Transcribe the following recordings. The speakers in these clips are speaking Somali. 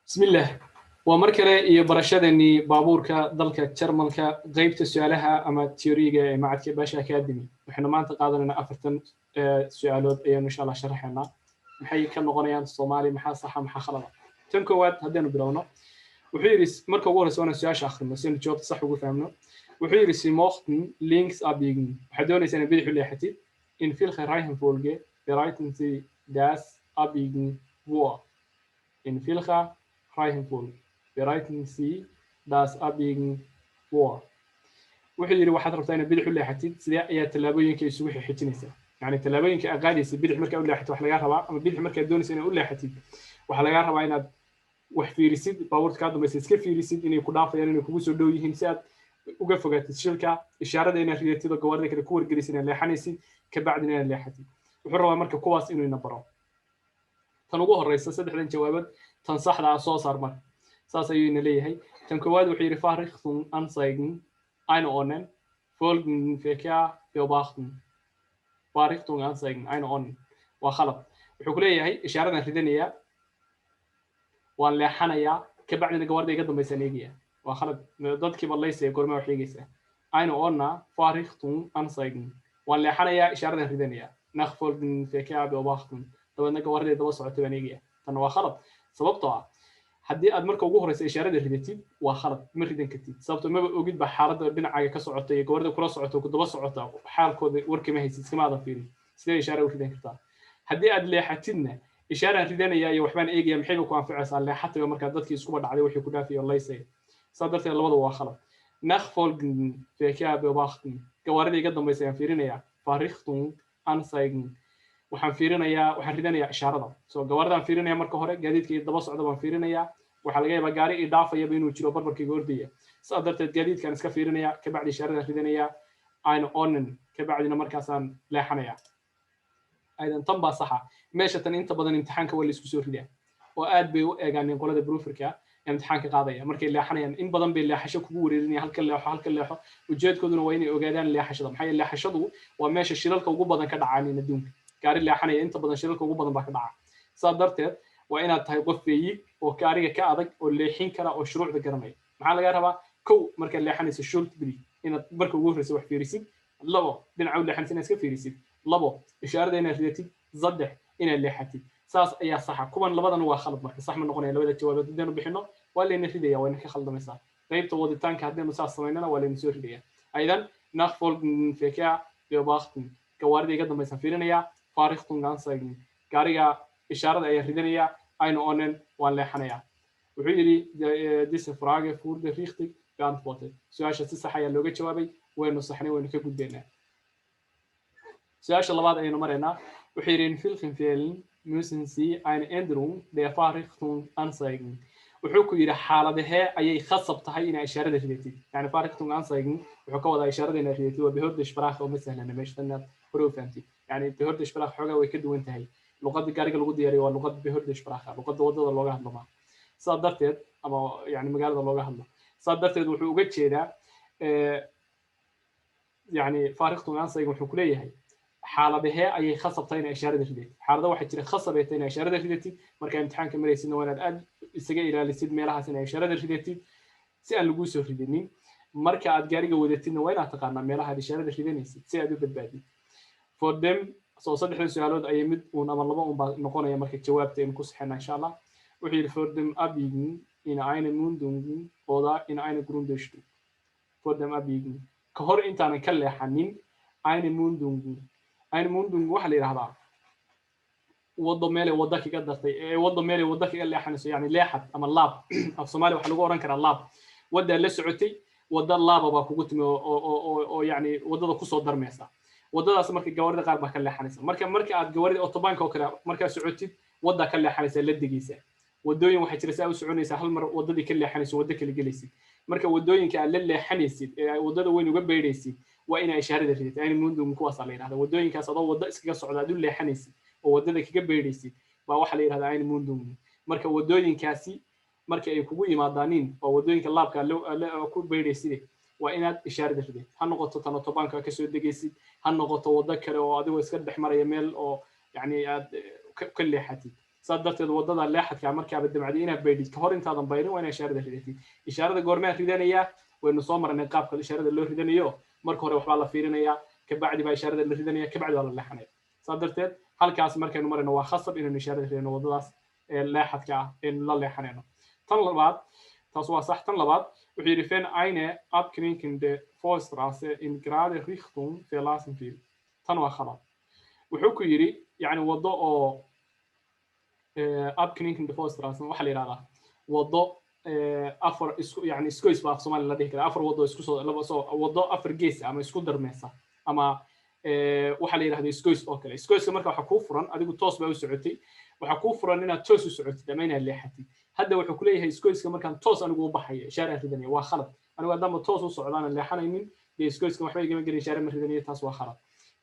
بسم الله ومركله iyo barashadani baabuurka dalka Jarmalka qaybta su'aalaha ama teoriga ee macadka Basha Academy waxaanu maanta qaadanayna 40 su'aalood ayaan insha Allah sharaxnaa maxay ka noqonayaan Soomaali maxaa sax maxaa khalad tan koowaad hadaynu bilowno wuxuu yiri marka ugu horeysa aan su'aasha akhrino si aan jawaabta sax ugu fahmno wuxuu yiri si mochten links abbiegen waxa doonaysaa in bidix u leexatid in filka Reihenfolge bereiten Sie das abbiegen vor in filka Reihenfolge bereiten Sie das abbiegen vor wuxuu yiri waxaad rabtaa in bidix u leexatid sidee ayaa talaabooyinka isugu xixinaysaa yani talaabooyinka aqaadaysa bidix marka u leexato wax laga rabaa ama bidix marka doonaysaa in u leexatid waxa laga rabaa inaad wax fiirisid baabuurka ka dambaysa iska fiirisid inay ku dhaafayaan inay kugu soo dhow yihiin si aad uga fogaatid shilka ishaarada inaad ridatid oo gawaarida kale ku wargelisid inaad leexanaysid ka bacdina inaad leexatid wuxuu rabaa marka kuwaas inuu ina baro tan ugu horeysa saddexdan jawaabood tan saxda ah soo saar mar saas ayuu ina leeyahay tan koowaad wuxuu yiri Fahrrichtung anzeigen einordnen folgenden Verkehr beobachten Fahrrichtung anzeigen einordnen waa khalad wuxuu ku leeyahay ishaaradan ridanaya waan leexanayaa ka bacdina gawaarida iga dambaysan eegaya waa khalad dadkii ballaysa goorma wax eegaysa einordner Fahrrichtung anzeigen waan leexanayaa ishaaradan ridanaya nachfolgenden Verkehr beobachten dabadna gawaarida daba socotay baan eegaya tan waa khalad sababtoo ah haddii aad marka ugu horeysa ishaarada ridatid waa khalad ma ridan kartid sababtoo ma ogid ba xaaladda dhinacaaga ka socota iyo gawaarida kula socota ku daba socota xaalkooda warkama haysid iskama aadan fiirin sidee ishaara u ridan kartaa haddii aad leexatidna ishaaraan ridanaya iyo waxbaan eegaya maxayba ku anfacaysaa leexatayba markaa dadkii iskuba dhacday wixii ku dhaafiyo laysay saa darteed labada waa khalad nachfolgenden Verkehr beobachten gawaarida iga dambaysa ayaan fiirinaya Fahrrichtung anzeigen waxaan fiirinayaa waxaan ridanayaa ishaarada soo gawaaridan fiirinaya marka hore gaadiidka daba socda baan fiirinayaa waxa laga yaabaa gaari ii dhaafayaba inuu jiro barbarkayga ordaya saa darteed gaadiidkan iska fiirinaya ka bacdi ishaaradan ridanaya einordnen ka bacdina markaasaan leexanaya aydan tan baa saxa meesha tan inta badan imtixaanka waa la isku soo ridaa oo aad bay u eegaaneen qolada brooferka imtixaanka qaadaya markay leexanayaan in badan bay leexasho kugu wareerinaya halka leexo ujeedkooduna waa inay ogaadaan leexashada maxay leexashadu waa meesha shilalka ugu badan ka dhacaan adduunka gaari leexanaya inta badan shilalka ugu badan baa ka dhaca saa darteed waa inaad tahay qof feeyig oo gaariga ka adag oo leexin kara oo shuruucda garanaya maxaa laga rabaa kow markaad leexanayso short bridge inaad marka ugu horeysa wax fiirisid labo dhinaca u leexanaysa inaad iska fiirisid labo ishaarada inaad ridatid saddex inaad leexatid saas ayaa saxa kuwan labadan waa khalad marka sax ma noqonaya labada jawaabood hadaynu bixino waa layna ridaya waa ina ka khaldamaysaa qaybta waditaanka haddaynu saas samaynana waa layna soo ridaya aydan nachfolgenden Verkehr beobachten gawaarida iga dambaysan fiirinaya Fahrrichtung anzeigen gaariga ishaarada ayaa ridanaya einordnen waan leexanaya wuxuu yiri diese Frage wurde richtig beantwortet su'aasha si sax ayaa looga jawaabay waynu saxnay waynu ka gudbeynaa su'aasha labaad ayaynu maraynaa wuxuu yiri in vielen Fällen müssen Sie eine Änderung der Fahrrichtung anzeigen wuxuu ku yiri xaaladahee ayay khasab tahay in ishaarada ridatid yani Fahrrichtung anzeigen wuxuu ka wadaa ishaarada in ridatid waa behörde Sprache oo masalan meeshana profanti يعني بهرد إشبراخ حاجة ويكدو أنت هاي لغات الجارية اللي قدي يريوا لغات بهرد إشبراخ لغات وضد اللغة هذا صدرت أما يعني مجال اللغة هذا صدرت وحوجت شيء ده يعني فارقت عن صيغ الحكولية هاي حالة بها أي خاصة بتاعنا إشارة دخلت حالة واحد ترى خاصة بتاعنا إشارة دخلت مركز امتحان كمل يسنا وانا الآن استجى إلى السيد ميلها سنة إشارة دخلت سأل لجوس وفردني مركز الجارية ودتنا وين أعتقدنا ميلها هذه إشارة دخلتني سأدو بالبادي for them soo saddexdan su'aalood ay mid uun ama laba uun baa noqonaya marka jawaabta in ku saxina insha Allah wuxuu yiri for them abbiegen in eine Mundung oder in eine Grundstück for them abbiegen ka hor intaan ka leexanin eine Mundung waxa la yiraahdaa wado meel wada kaga dartay ee wado meel wada kaga leexanayso yani leexad ama laab af Soomaali waxa lagu oran karaa laab wada la socotay wada laab baa kugu timi oo yani wadada ku soo darmaysa wadadaas markii gawaarida qaar baa ka leexanaysa marka aad gawaarida autobanka oo kale marka socotid wada ka leexanaysa la digaysa wadooyin waxa jira saa u soconaysa hal mar wadadii ka leexanayso wada kale galaysid marka wadooyinka aad la leexanaysid ee wadada weyn uga beeraysid waa in ay ishaarada ridid ay mundum kuwaas la yiraahdo wadooyinkaas adoo wada iskaga socda aad u leexanaysid oo wadada kaga beeraysid baa waxa la yiraahdaa ay mundum marka wadooyinkaasi marka ay kugu yimaadaanin oo wadooyinka laabka ku beeraysid waa inaad ishaarada ridid ha noqoto tan autobanka ka soo degaysid ha noqoto wada kale oo adigu iska dhex maraya meel oo yani aad ka leexatid صدرت الوضع اللي حد كعمر كعب الدمعدينا بيدي كهور أنت هذا بينه وأنا إشارة ردتي إشارة جورمة ردانية وإنه صامر إن قاب كل إشارة اللي ردانية مركو هو وحلا فيرنيا كبعد بإشارة اللي ردانية كبعد ولا اللي حنيت صدرت هل كاس مركو نمر إنه خاصة إنه إشارة ردانية وضع اللي حد كع إن لا اللي حنينه طلبات تصوى صح طلبات وحيرفين eine abkninkende Vorstraße in gerade Richtung verlassen will تنوى خلاص وحكوا يري يعني وضع abkninkende Vorstraße وحل يراها وضع أفر يعني إسكويس بقى في صومالي لديه كده أفر وضع إسكوس وضع أفر جيس أما إسكو درميسا أما وحل يراها إسكويس أوكي إسكويس مركب حكوا فرن أديكوا توس بقى سعودي وحكوا فرن إنها توس سعودي دمينا اللي حتي هذا وحكوا ليه إسكويس كمركب توس أنا جوا بحية شارع ردني وخلط أنا قدام توس وصعدان اللي حنينين إسكويس كم حبي جمع شارع ردني تاس وخلط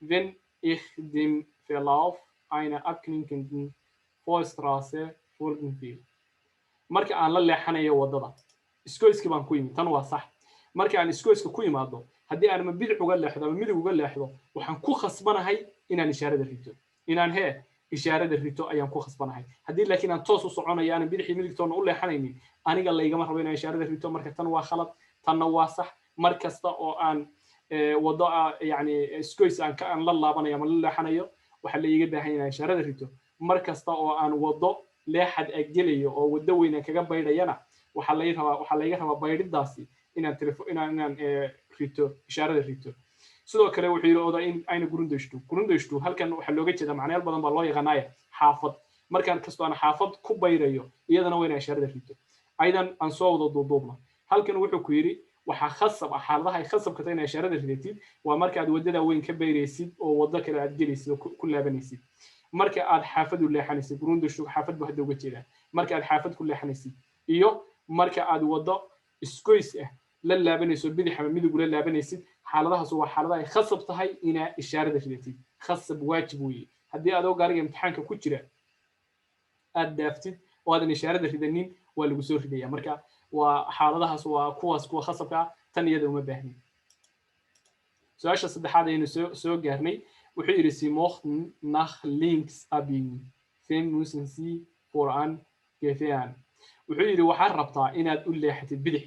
wenn ich dem Verlauf einer abknickenden Vorstraße folgen will marka aan la leexanayo wadada iskooyska baan ku yimid tan waa sax marka aan iskooyska ku yimaado haddii aan bidix uga leexdo ama midig uga leexdo waxaan ku khasbanahay inaan ishaarada rito inaan ishaarada rito ayaan ku khasbanahay haddii laakiin aan toos u soconayo aan bidix iyo midigtoona u leexanaynin aniga laygama rabo inaan ishaarada rito marka tan waa khalad tanna waa sax mar kasta oo aan wado yani iskooys aan la laabanayo ama la leexanayo waxa la iga baahan yahay ishaarada rito mar kasta oo aan wado leexad agelayo oo wado weyn kaga baydhayana waxa laga rabaa baydidaasi inaan rito ishaarada rito sidoo kale wuxuu yiri oda in ayna gurundaysto halkan waxa looga jeedaa macnayaal badan baa loo yaqaanaya xaafad markaan kasto aan xaafad ku bayrayo iyadana waa inaan ishaarada rito aydan aan soo wado duuduubna halkan wuxuu ku yiri waxa khasab xaaladaha ay khasab ka tahay inaan ishaarada ridid waa marka aad wadada weyn ka bayraysid oo wado kale aad gelaysid oo ku laabanaysid marka aad xaafad u leexanaysid gurundaysto xaafad baa hadda uga jeedaa marka aad xaafad ku leexanaysid iyo marka aad wado iskooys la laabanayso bidix ama midig la laabanaysid xaaladahaas waa xaaladaha ay khasab tahay inaa ishaarada ridid khasab waajib weeye haddii aad gaariga imtixaanka ku jira aad daaftid oo aadan ishaarada ridanin waa lagu soo ridaya marka waa xaaladahaas waa kuwa khasabka tan iyada uma baahnin su'aasha saddexaad aynu soo gaarnay wuxuu yiri sie mochten nach links abbiegen fen müssen sie voran gehen wuxuu yiri waxaad rabtaa inaad u leexatid bidix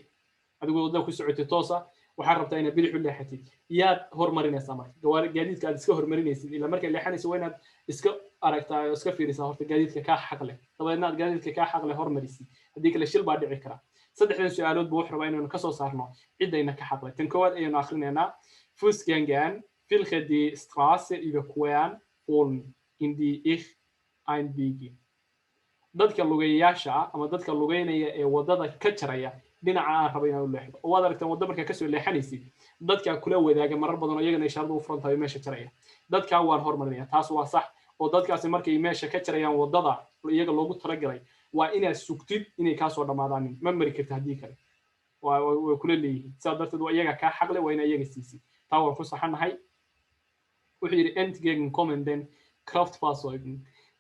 adigoo wadada ku socotay toosa waxaad rabtaa inaad bidix u leexatid yaad hormarinaysaa marka gaadiidka aad iska hormarinaysid ilaa marka leexanayso waa inaad iska aragtaa oo iska fiirisaa horta gaadiidka kaa xaq leh dabadeedna aad gaadiidka kaa xaq leh hormarisid haddii kale shil baa dhici kara saddexdan su'aalood buu wax rabaa inaynu ka soo saarno ciddayna ka xaq leh tan koowaad ayaynu akhrinaynaa Fußgängern welche die Straße überqueren wollen in die ich einbiege dadka lugayaasha ama dadka lugaynaya ee wadada ka jaraya dhinaca aan rabo inaan u leexdo oo waad aragtaan wadada markaa kasoo leexanaysid dadka kula wadaaga marar badan oo iyagana ishaaradu u furan tahay meesha jaraya dadka waan hormarinaya taas waa sax oo dadkaasi markay meesha ka jarayaan wadada iyaga loogu talagalay waa inaad sugtid inay kaa soo dhamaadaan ma mari karta haddii kale way kula leeyihiin sidaa darteed waa iyaga kaa xaqle waa inaa iyaga siisid taa waan ku saxanahay wuxuu yiri entgegen kommenden Kraftfahrzeugen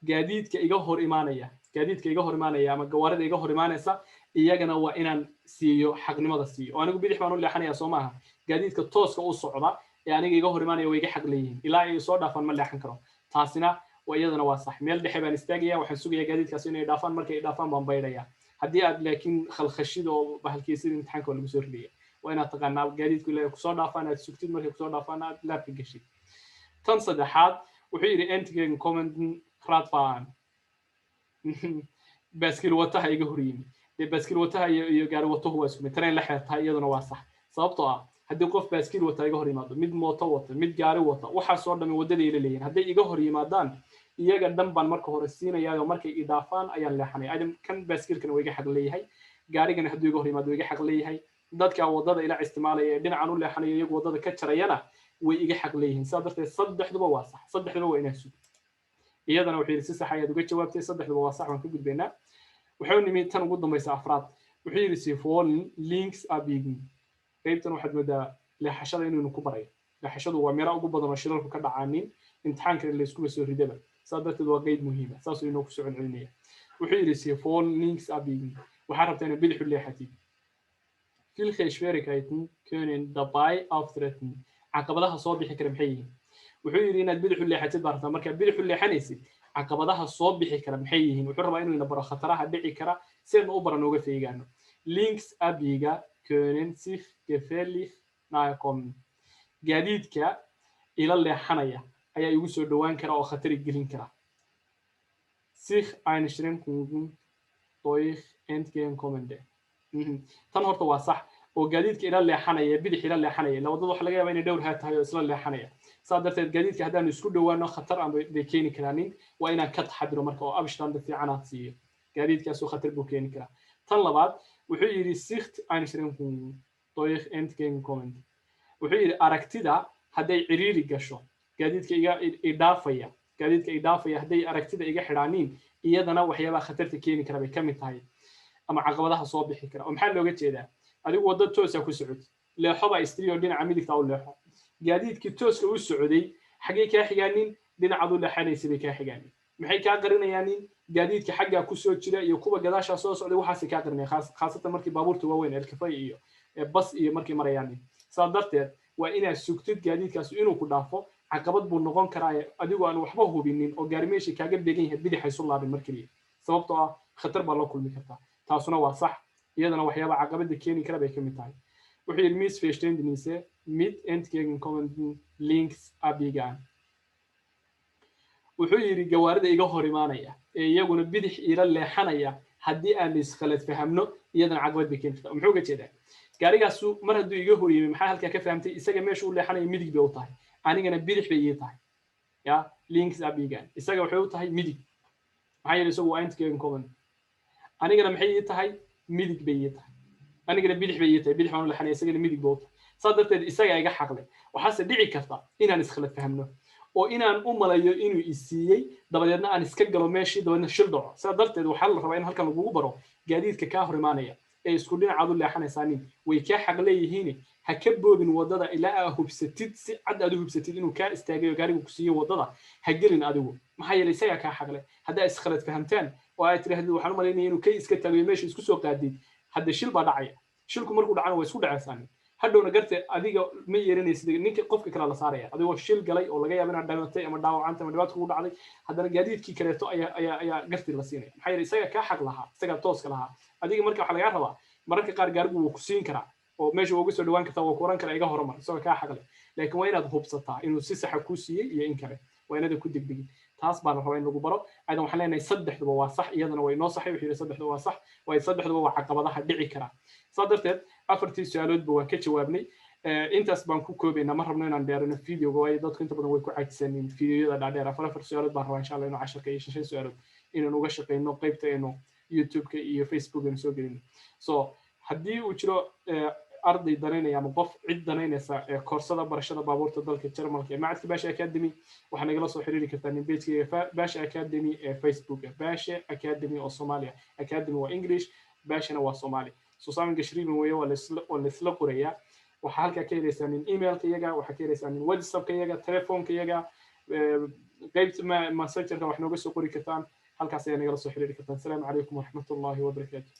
gaadiidka iga hor imaanaya ama gawaarida iga hor imaanaysa iyagana waa inaan siiyo xaqnimada siiyo oo anigu bidix baan u leexanaya soo maaha gaadiidka tooska u socda ee aniga iga hor imaanaya way iga xaq leeyihiin ilaa ay soo dhaafaan ma leexan karo taasina waa iyadana waa sax meel dhexe baan istaagaya waxaan sugayaa gaadiidkaas inay dhaafaan markay dhaafaan baan baydhaya haddii aad laakiin khalkhashid oo bahalkiisid imtixaanka waa lagu soo ridaya waa inaad taqaanaa gaadiidku ilaa kusoo dhaafaan aad sugtid markay kusoo dhaafaan aad laabka gashid tan saddexaad wuxuu yiri entgegen kommenden Radfahren baaskiil wataha iga hor yimid baaskiil wataha iyo gaari watahu waa isku mid tareen la xeertahay iyaduna waa sax sababtoo ah haddii qof baaskiil wata iga hor yimaado mid mooto wata mid gaari wata waxaa soo dhamay wadada ila leeyihiin hadday iga hor yimaadaan iyaga dhan baan marka hore siinayaa oo markay idaafaan ayaan leexanay adam kan baaskiilkana waa iga xaq leeyahay gaarigana hadduu iga hor yimaado waa iga xaq leeyahay dadka wadada ila isticmaalaya ee dhinacan u leexanaya iyagu wadada ka jarayana way iga xaq leeyihiin sidaa darteed saddexduba waa sax saddexduba waa inaad sugto iyadana wuxuu yiri si sax ayaad uga jawaabtay saddexduba waa sax waan ka gudbaynaa wuxuu nimi tan ugu dambaysa afraad wuxuu yiri sie wollen links abbiegen qaybtan waxaad moodaa leexashada inuu ku baray leexashadu waa meelo ugu badan oo shilalku ka dhacaanin imtixaanka la isku soo ridaba sidaa darteed waa qayb muhiim ah saas inuu ku soo celinaya wuxuu yiri sie wollen links abbiegen waxaa rabtaa inaad bidix u leexatid Viele Schwierigkeiten können dabei auftreten caqabadaha soo bixi kara maxay yihiin wuxuu yiri inaad bidix u leexatid barta marka bidix u leexanaysid caqabadaha soo bixi kara maxay yihiin wuxuu rabaa inuu ina baro khataraha dhici kara sidaynu u baran uga feegaano links abiga können sich gefährlich nahe kommen gaadiidka ila leexanaya ayaa igu soo dhawaan kara oo khatar gelin kara sich einschränkungen durch entgegenkommende tan horta waa sax oo gaadiidka ila leexanaya bidix ila leexanaya labadooda waxa laga yaabaa inay dhowr tahay oo isla leexanaya saa darteed gaadiidka haddaan isku dhawaano khatar aan bay keeni karaanin waa inaan ka taxadiro marka oo abshtan fiican aad siiyo gaadiidkaas oo khatar buu keeni karaa tan labaad wuxuu yiri sicht einschränkungen durch entgegenkommende wuxuu yiri aragtida hadday ciriiri gasho gaadiidka gaadiidka idaafaya hadday aragtida iga xidhaaniin iyadana waxyaabaha khatarta keeni kara bay ka mid tahay ama caqabadaha soo bixi kara oo maxaa looga jeedaa adigu waddo toosa ku socod leexo baa istiriyo dhinaca midigta u leexo gaadiidkii tooska u socday xagee kaa xigaanin dhinacaad u leexanaysay bay kaa xigaanin maxay kaa qarinayaanin gaadiidka xaggaa ku soo jira iyo kuwa gadaashaa soo socday waxaasay kaa qarinayaan khaasatan markii baabuurta waaweyn elkafay iyo bas iyo markay marayaanin saa darteed waa inaad sugtid gaadiidkaas inuu ku dhaafo caqabad buu noqon karaa adigoo aan waxba hubinin oo gaari meeshii kaaga beegan yahay bidix haysu laabin mar keliya sababtoo ah khatar baa loo kulmi kartaa taasuna waa sax iyadana waxyaaba caqabada keeni kara bay ka mid tahay wuxuu yidhi missverständnisse mit entgegenkommenden links abigaan wuxuu yidhi gawaarida iga hor imaanaya ee iyaguna bidix ila leexanaya haddii aan iskhalad fahamno iyadana caqabad bay keeni kartaa muxuu uga jeedaa gaarigaasu mar hadduu iga hor yimi maxaa halkaa ka fahamtay isaga meesha u leexanaya midig bay u tahay anigana bidix bay ii tahay ya links abigaan isaga waxay u tahay midig maxaa yeelay isagu waa entgegenkommenden anigana maxay ii tahay midig bay ii tahay anigana bidix bay ii tahay bidix baan u leexanaya isagana midig buu tahay saa darteed isaga iga xaqlay waxaase dhici karta inaan iskhalad fahamno oo inaan u malayo inuu isiiyey dabadeedna aan iska galo meeshii dabadeedna shil dhaco saa darteed waxaa la rabaa in halkan lagugu baro gaadiidka kaa hor imaanaya ee isku dhinacaad u leexanaysaanin way kaa xaq leeyihiin ha ka boobin wadada ilaa aa hubsatid si cad aad u hubsatid inuu kaa istaagayo gaarigu ku siiyo wadada ha gelin adigu maxaa yeelay isagaa kaa xaqle haddaa iskhalad fahamtaan oo ay tirahdid waxaan u malaynaya inuu ka iska taagayo meesha isku soo qaadid hadda shil baa dhacaya shilku markuu dhacana waa isku dhacaysaanin hadhowna garte adiga ma yeeranaysid ninka qofka kale la saaraya adigoo shil galay oo laga yaabo inaad dhamatay ama dhaawacanta ama dhibaato kugu dhacday haddana gaadiidkii kaleeto ayaa garti la siinaya maxaa yeelay isaga kaa xaq lahaa isagaa tooska lahaa adiga marka waxaa lagaa rabaa mararka qaar gaarigu wuu ku siin karaa oo meesha uga soo dhawaan kartaa waa ku oran karaa iga horumar isagoo kaa xaq leh laakiin waa inaad hubsataa inuu si saxa kuu siiyey iyo in kale waa inaada ku degdegin taas baan rabaa in lagu baro aydan waxaan leenahay saddexduba waa sax iyadana way noo saxay wuxuu yidhi saddexduba waa sax way saddexduba waa caqabadaha dhici kara saa darteed afartii su-aaloodba waan ka jawaabnay intaas baan ku koobaynaa ma rabno inaan dheerino videoga waayo dadku inta badan way ku caajisaneen videoyada dhaadheer afar su-aalood baan rabaa insha allah inuu casharka iyo shan su-aalood inaan uga shaqeyno qaybta aynu youtube-ka iyo facebook aynu soo gelino so haddii uu jiro arday danaynaya ama qof cid danaynaysa koorsada barashada baabuurta dalka Jarmalka ee macadka Baasha Academy waxaa nagala soo xiriiri kartaa page-ka Baasha Academy ee Facebook Baasha Academy oo Soomaaliya Academy waa English Baashana waa Soomaali soo saamin gashriin weeye waa la isla qoraya waxa halka ka helaysan email-ka iyaga waxa ka helaysan WhatsApp-ka iyaga telefoonka iyaga qaybta messenger-ka wax nooga soo qori kartaan halkaas ayaa nagala soo xiriiri kartaan. Assalaamu calaykum waraxmatullaahi wabarakaatuh.